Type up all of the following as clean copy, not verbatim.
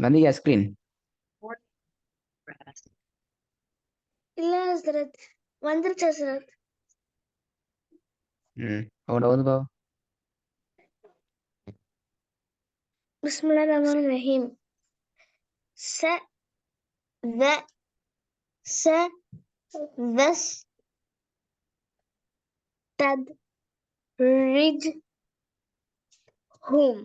வந்தீங்க ஸ்கிரீன். இல்ல ஹஸ்ரத், வந்துருச்சு ஹஸ்ரத். அவனோட வந்து பா. பிஸ்மில்லாஹிர் ரஹ்மானிர் ரஹீம். ச த ச தஸ் தத் ரிஜ் ஹும்.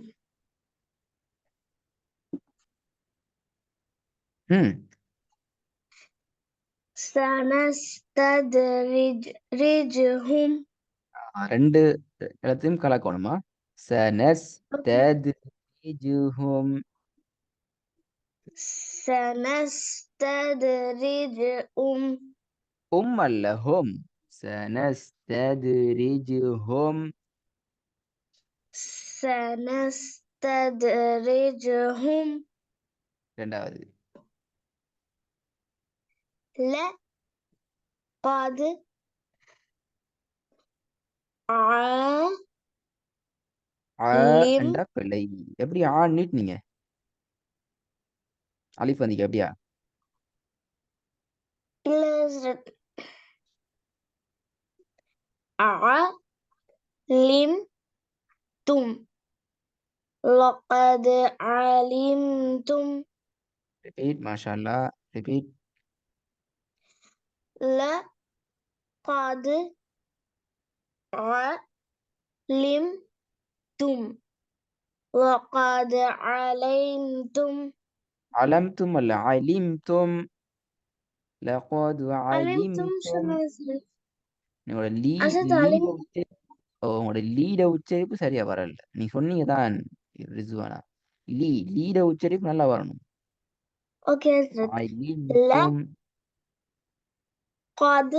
சனஸ்தத்ரிஜ்ஹும். ரெண்டு இடத்தையும் கலக்கணுமா? சனஸ் தத்ரிஜுஹும். சனஸ்தத்ரிஜ்ஹும். அல்ல ஹும். சனஸ்தத்ரிஜுஹும். சனஸ்தத்ரிஜ்ஹும். ரெண்டாவது. ல قد علم. என்ற பிள்ளை. எப்படி நீட்னீங்க? அலிஃப் வந்தீங்க எப்படியா? இல்ல ஹஸ்ரத். علمتم. لقد علمتم. ரிப்பீட். மாஷா அல்லாஹ். ரிப்பீட். لقد علمتم. لقد علمتم. علمتم அல்ல علمتم. لقد علمتم علمتم. சொன்ன ஹஸ்ரத். உங்களோட ஹஸ்ரத் லீட உங்களோட லீட உச்சரிப்பு சரியா வரல. நீ சொன்னீங்க தான் ரிசுவானா. லீட உச்சரிப்பு நல்லா வரணும். ஓகே ஹஸ்ரத். علمتم. لقد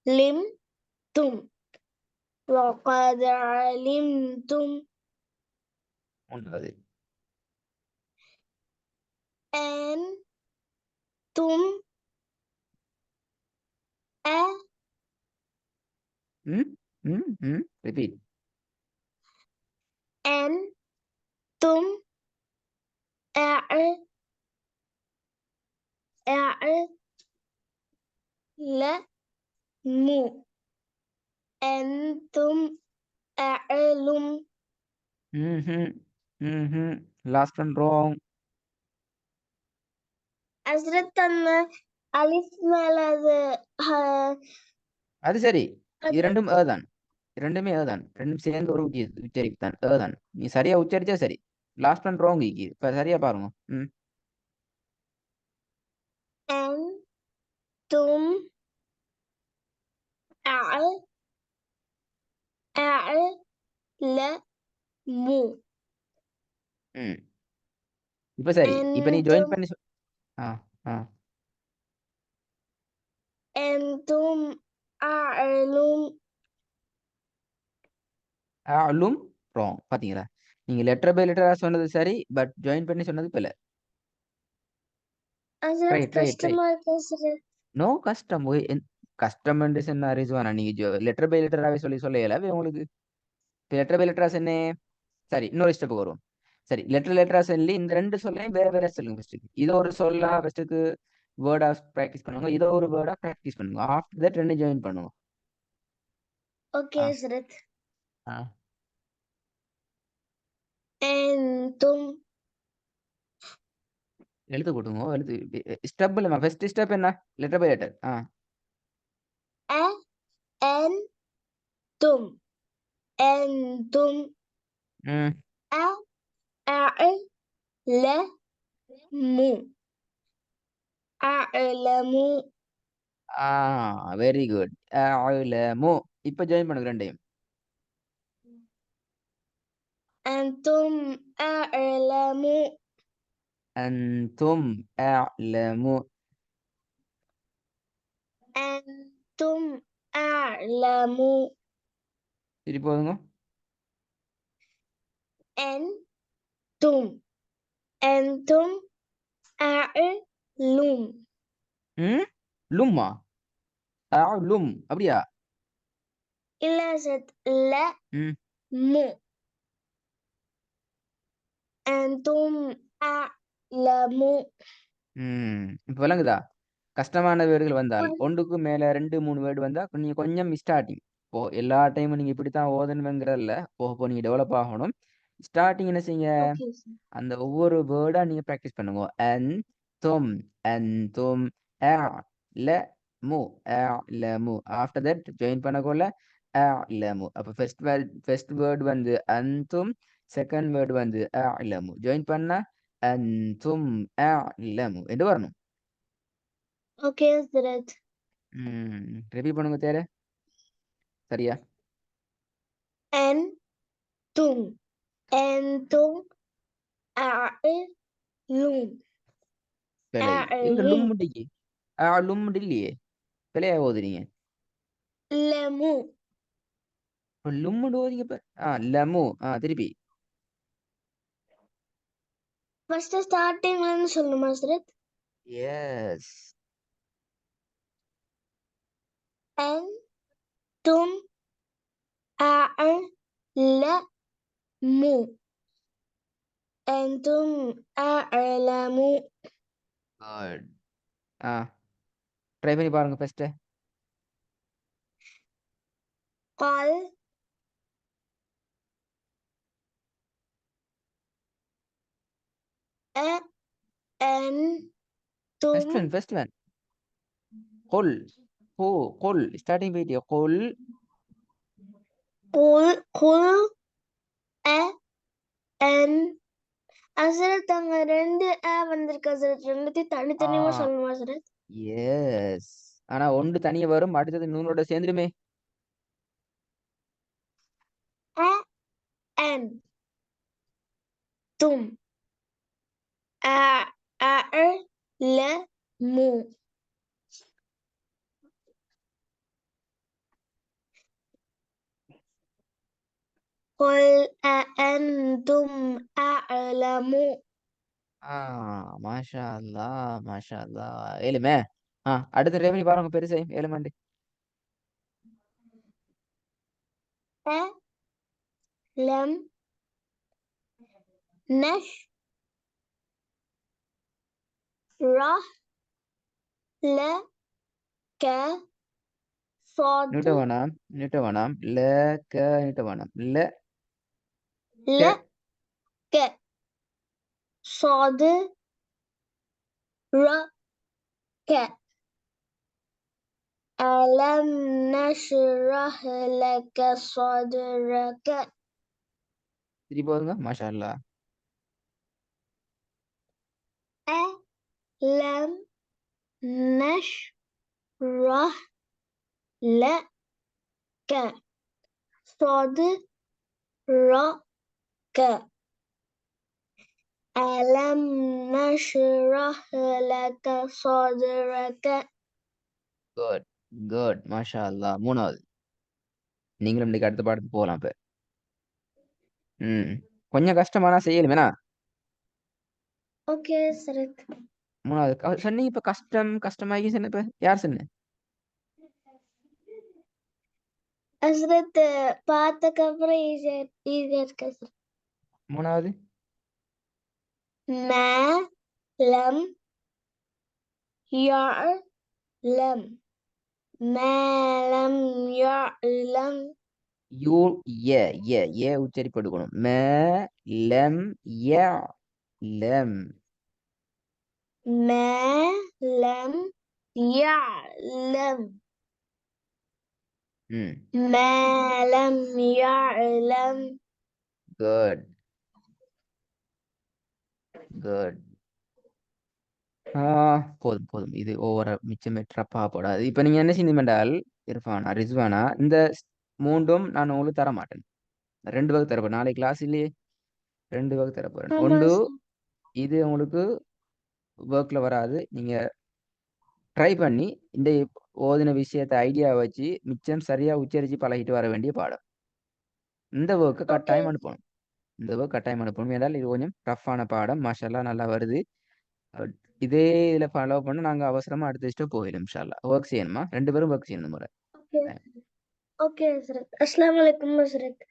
علمتم. لقد علمتم. மூன்றாவது. أنتم ரிப்பீட். أنتم أعلم. أنتم أعلم. Last one wrong. ஹஸ்ரத் அந்த அலிஃப் மேல அது சரி. இது ரெண்டும் தான். ரெண்டுமே தான். ரெண்டும் சேர்ந்து ஒரு உச்சரிப்பு தான். தான். நீ சரியா உச்சரிச்சா சரி. Last one wrong. இப்ப சரியா பாருங்க. أنتم أعلم. இப்ப சரி. இப்ப நீ ஜாயின் أنتم பண்ணி ஆ ஆ أنتم أعلم. அலும் ராங். பாத்தீங்களா? நீங்க லெட்டர் பை லெட்டரா சொன்னது சரி, பட் ஜாயின் பண்ணி சொன்னது பிள்ளை. Try Hazrat try try. கஷ்டமா இருக்கு ஹஸ்ரத். நோ கஷ்டம். கஷ்டம் என்று சொன்னா ரிஸ்வானா, நீங்க லெட்டர் பை லெட்டராவே சொல்ல இயலாது உங்களுக்கு. லெட்டர் பை லெட்டரா சொன்னே. சரி, இன்னொரு ஸ்டெப் வரும். சரி, லெட்டரா சொல்லி இந்த ரெண்டு சொல்லையும் வேற வேற சொல்லுங்க ஃபர்ஸ்ட். இது ஒரு சொல்லா ஃபர்ஸ்ட்டுக்கு வேர்டா ப்ராக்டிஸ் பண்ணுங்க. இதை ஒரு வேர்டா ப்ராக்டிஸ் பண்ணுங்க. ஆஃப்டர் தட் ரெண்டு ஜாயின் பண்ணுங்க. ஓகே ஆ ஹஸ்ரத். ஆ أنتم எழுத்து போட்டுங்க. எழுத்து ஸ்டெப் இல்லைம்மா. ஃபர்ஸ்ட் ஸ்டெப் என்ன? Letter by letter. أنتم أنتم ம் أعلم. أعلم. Very good. அலமு. இப்ப ஜாயின் பண்ணுங்க ரெண்டையும். أنتم أعلم. அன்தும் அலமு. أنتم أعلم. திருப்பி போதுங்க. أنتم أنتم أعلم. லும்மா? லும் அப்படியா? இல்ல ஹஸ்ரத். ல ம் மு. أنتم أعلمون. இப்ப விளங்குதா? கஷ்டமான வேர்டுகள் வந்தால் ஒன்றுக்கு மேல 2, 3 வேர்டு வந்தா நீங்க கொஞ்சம் ஸ்டார்ட்டிங். இப்போ எல்லா டைமும் நீங்க இப்படித்தான் ஓதணுங்கிறதில்ல. போக போக நீங்க டெவலப் ஆகணும். ஸ்டார்ட்டிங் என்ன செய்யுங்க? Okay, sir. அந்த ஒவ்வொரு வேர்டா நீங்க பிராக்டிஸ் பண்ணுங்க. அன்தும், அன்தும், அலமு, அலமு. ஆஃப்டர் தட் ஜாயின் பண்ணக்குள்ள அலமு. அப்ப ஃபர்ஸ்ட் வேர்ட் வந்து அன்தும், செகண்ட் வேர்ட் வந்து அலமு. ஜாயின் பண்ணா அன்தும் அலமு என்று வரணும். Okay, Hazrat. ரிப்பீட் பண்ணுங்க தேர. சரியா? أنتم أنتم أعلم பிழை. எங்க أعلم லும்முடிக்கு லும்முடி இல்லையே, பிழையா ஓதுறீங்க. لمو. லும்முடு ஓதிங்க இப்ப. லமு. திருப்பி. First starting line சொல்லணுமா Hazrat? எஸ். أنتم أعلم أنتم أعلمون. குட். ட்ரை பண்ணி பாருங்க ஃபர்ஸ்ட். قال أنتم first one. قل. قل ஸ்டார்டிங் போயிட்டியா? قل. قل أن Hazrat அங்க 2 வந்திருக்கு Hazrat. ரெண்டுத்தையும் தனித்தனியா சொல்லணுமா Hazrat? எஸ். ஆனா ஒன்று தனியா வரும், அடுத்தது நூனோட சேர்ந்துருமே. أنتم أعلمون قل أأنتم أعلمون. மாஷா அல்லா, மாஷா அல்லா. ஏழுமே. அடுத்த ட்ரை பண்ணி பாருங்க பெருசை. ஏழுமாண்டு. لم نشرح لك நீட்ட வேணாம், நீட்ட வேணாம். ல க நீட்ட வேணாம். ல لك صدرك. ألم نشرح لك صدرك. திருப்பி போதுங்க. மாஷா அல்லா. ألم نشرح لك صدرك. ألم نشرح لك صدرك. Good, good. மாஷா அல்லா. மூணாவது. நீங்களும் இன்னைக்கு அடுத்த பாடத்துக்கு போகலாம் இப்ப. கொஞ்சம் கஷ்டமானா செய்யலுமேனா? ஓகே சரத். மூணாவது சொன்னீங்க. இப்ப கஷ்டமாகி சொன்ன. இப்ப யார் சொன்ன? ஹஸ்ரத் பார்த்ததுக்கு அப்புறம் ஈஸியா இருக்கு ஹஸ்ரத். மூணாவது லம் يعلم லம் يعلم யூ ஏ உச்சரிப்படுக்கணும். லம் ய லம் லம் يعلم லம் يعلم. Good, good. போதும், போதும். இது ஓவர மிச்சம் ட்ரப்பா போடாது. இப்ப நீங்க என்ன செஞ்சீங்கன்றால் இர்ஃபானா, ரிஸ்வானா, இந்த மூன்றும் நான் உங்களுக்கு தர மாட்டேன். 2 வகை தரப்போறேன். நாளைக்கு கிளாஸ் இல்லையே, 2 வகை தரப்போறேன். ஒன்று, இது உங்களுக்கு ஒர்க்ல வராது. நீங்க ட்ரை பண்ணி இந்த ஓதின விஷயத்தை ஐடியா வச்சு மிச்சம் சரியா உச்சரிச்சு பழகிட்டு வர வேண்டிய பாடம். இந்த ஒர்க்கை கட்டாயம் அனுப்பணும். இந்த ஒர்க் கட்டாயம் அனுப்பணும். ஏன்றால் இது கொஞ்சம் டஃப்பான பாடம். மாஷல்லா நல்லா வருது. இதே இதுல ஃபாலோ பண்ண நாங்க அவசரமா அடுத்த ஸ்டெப் போயிடும் இன்ஷால்லா. ஒர்க் செய்யணுமா? 2 பேரும் ஒர்க் செய்யணும் முறை. ஓகே. ஓகே ஹஸ்ரத். அஸ்ஸலாமு அலைக்கும் ஹஸ்ரத்.